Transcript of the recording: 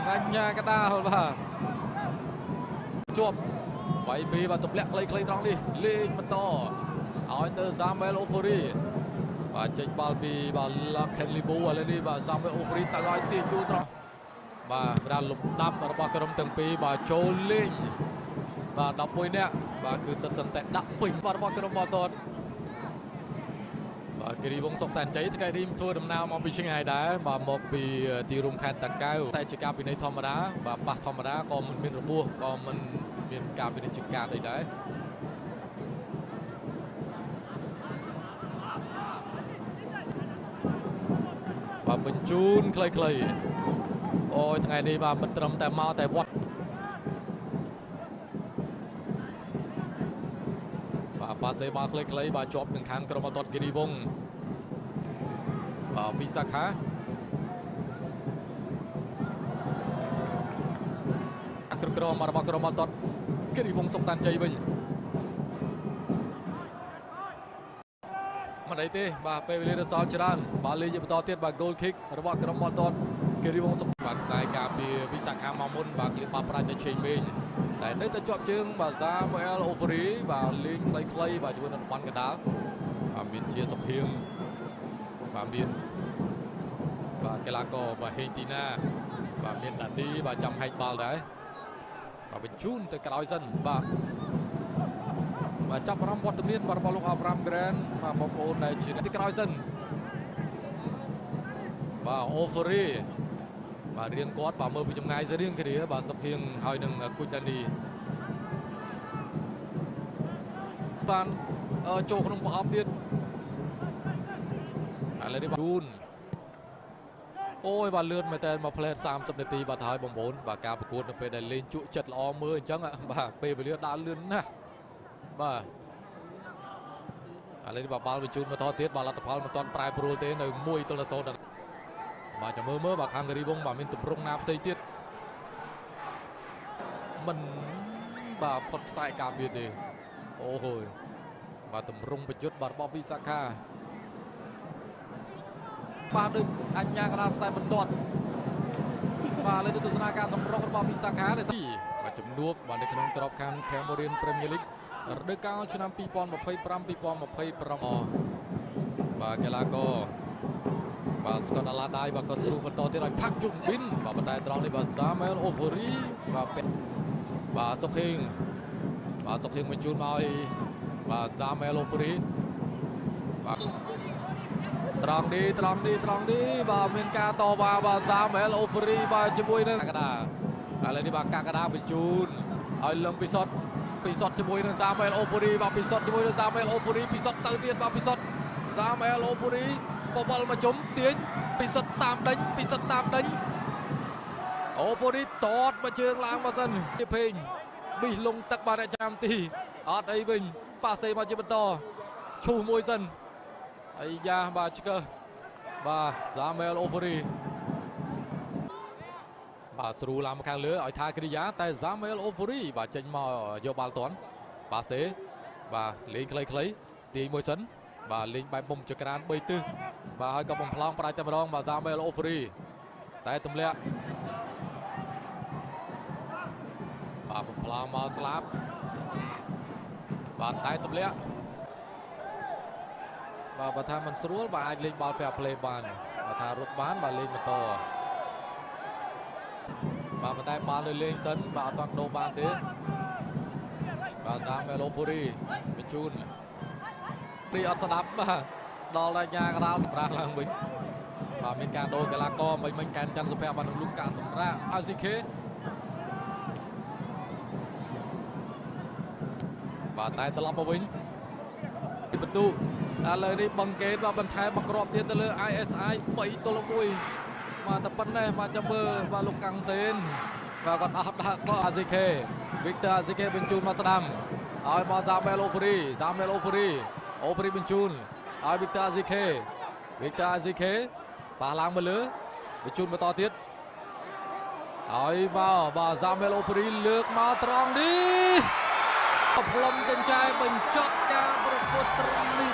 anh nhà cái đa và chuột vậy vì và tập lẹ clay trong đi lên mặt to hỏi từ Samuel Ofori và chỉnh ball bị và là Kenley Bua lên đi và Samuel Ofori ta gọi tiền đu trong và ra lục đắp và bao cái từng pi và trôi lên và đập môi nè và cứ sân tẹt đập bình và bao cái ball tốt và cái đi vòng sọc sàn cháy cái đi thua đầm nào mà bị chừng ngày đá và một bịตีรุม khan ตะ cao tại chỉ cao bịใน ธรรมดา và bạc ธรรมดา ก็มันមានរបួស ក៏มันមានការវិនិច្ឆ័យការអីដែរបាទបញ្ជូនខ្លីៗអូយថ្ងៃនេះបាទមិនត្រឹមតែមកតែវត្តបាទប៉ាសេមកខ្លីៗបាទជាប់នឹងខាងក្រុមអតតគិរីវង្សពីសាខាគ្រប់គ្រងមករបស់ក្រុមអតតគិរីវង្សសុកសាន់ជ័យវិញមិនអីទេបាទពេលវេលាដល់សល់ច្រើនបាទលេងបន្តទៀតបាទ goal kick របស់ក្រុមអតតគិរីវង្សសុកបាទខ្សែការពារវិសាខាមកមុនបាទគ្លីបបាប្រាច់ទៅជ័យមេងតែនៅតែជាប់ជើងបាទ Samuel Ofori បាទលេងខ្លីៗបាទជាមួយនឹងបនកណ្ដាលបាទមានជាសុខហៀងបាទមានបាទកីឡាករបាទហេងទីណាបាទមានដាឌីបាទចាំហែកបាល់ដែរបាទបញ្ជូនទៅក្រោយសិនបាទចាប់អារម្មណ៍វត្តមានរបស់លោក Abraham Grant បាទបងប្អូនដែលជាទីក្រោយសិនបាទ Ofori បាទរៀនគាត់បាទមើលពីចម្ងាយរៀងគ្នាបាទសុខហៀងហើយនឹងគុជដានីបានចូលក្នុងប្រអប់ទៀតឥឡូវនេះបាទជូនអូយបាទលឿនមែនតើមកផ្លែ30នាទីបាទហើយបងប្អូនបាទការប្រកួតនៅពេលដែលលេងជក់ចិត្តល្អមើលអញ្ចឹងបាទពេលវេលាដើរលឿនណាស់បាទឥឡូវនេះបាទបាល់បញ្ជូនមកតទៀតបាទលទ្ធផលមិនទាន់ប្រែប្រួលទេនៅ1-0បាទចាំមើលបាទខាងគិរីវង្សបាទមានទម្រង់ណាផ្សេងទៀតមិនបាទផុតខ្សែការពារទេអូហូយបាទទម្រង់ប្រយុទ្ធបាទរបស់វិសាខាបាទដូចអញ្ញាកណ្ដាលខ្សែបន្ទាត់បាទលើទស្សនាការសម្រុករបស់វិសាខានេះបាទជំនួបបាទនៅក្នុងក្របខ័ណ្ឌ Cameroon Premier League រដូវកាលឆ្នាំ 2025-2026 បាទកីឡាករបាទស្កតអាឡាដៃបាទក៏ស្រួលបន្តទៀតឲ្យផាក់ជុំប៊ីនបាទប៉ុន្តែត្រង់នេះបាទ Samuel Ofori បាទសុខហេងបញ្ជូនមកឲ្យបាទ Samuel Ofori បាទត្រង់នេះបាទមានការតវ៉ាបាទ Samuel Ofori បាទជាមួយនឹងកាកាដាឥឡូវនេះបាទកាកាដាបញ្ជូនឲ្យលឹមពិសុទ្ធជាមួយនឹង Samuel Ofori បាទពិសុទ្ធជាមួយនឹង Samuel Ofori ពិសុទ្ធទៅទៀតបាទពិសុទ្ធ Samuel Ofori បបលមកជុំទាញពិសុទ្ធតាមដេញOfori តតមកជើងឡើងមកសិនទីពេញប៊ីសលងទឹកបាទអ្នកចាំទីអត់អីវិញប៉ាសេមកជាបន្តឈូសមួយសិនអាយ៉ាបាទឆ្កឹះបាទ Samuel Ofori បាទស្រួលឡើងមកខាងលើឲ្យថាគ្រីយ៉ាតែ Samuel Ofori បាទចេញមកយកបាល់ទាន់ប៉ាសេបាទលេងខ្លីទាញមួយសិនបាទលេងបែបមុំចក្រាន3ទិសបាទហើយក៏បំផ្លងផ្ដាច់តែម្ដងបាទ Samuel Ofori តែទម្លាក់បាទបំផ្លងមកស្លាប់បាទតែទម្លាក់បាទបើថាមិនស្រួលបាទអាចលេងបាល់ fair play បានបើថារត់បានបាទលេងបន្តបាទប៉ុន្តែបាល់នៅលេងសិនបាទអត់ទាន់ដូរបានទេបាទ Samuel Ofori បញ្ជូនពីអត់ស្ដាប់បាទដល់តែញាកដាលសម្រាប់ឡើងវិញបាទមានការដូរកីឡាករមិញកែនច័ន្ទសុភ័ក្របាទនឹងលូកាសម្រាប់ RCK បាទតែត្រឡប់មកវិញពីបន្ទូឥឡូវនេះបង្កេតបាទបន្ថែមមកគ្រាប់ទៀតទៅលើ ISI 3-1បាទតែប៉ុណ្ណេះបាទចាំមើលបាទលោកកាំងសេនបាទគាត់អត់ដាក់ក៏ RCK Victor RCK បញ្ជូនមកស្ដាំឲ្យមក Samuel Ofori Ofori បញ្ជូនឲ្យ Victor RCK ប៉ះឡើងមកលើបញ្ជូនបន្តទៀតឲ្យមកបាទ Samuel Ofori លើកមកត្រង់នេះផ្លុំទិនចែបញ្ចប់ការប្រកួតត្រង់នេះ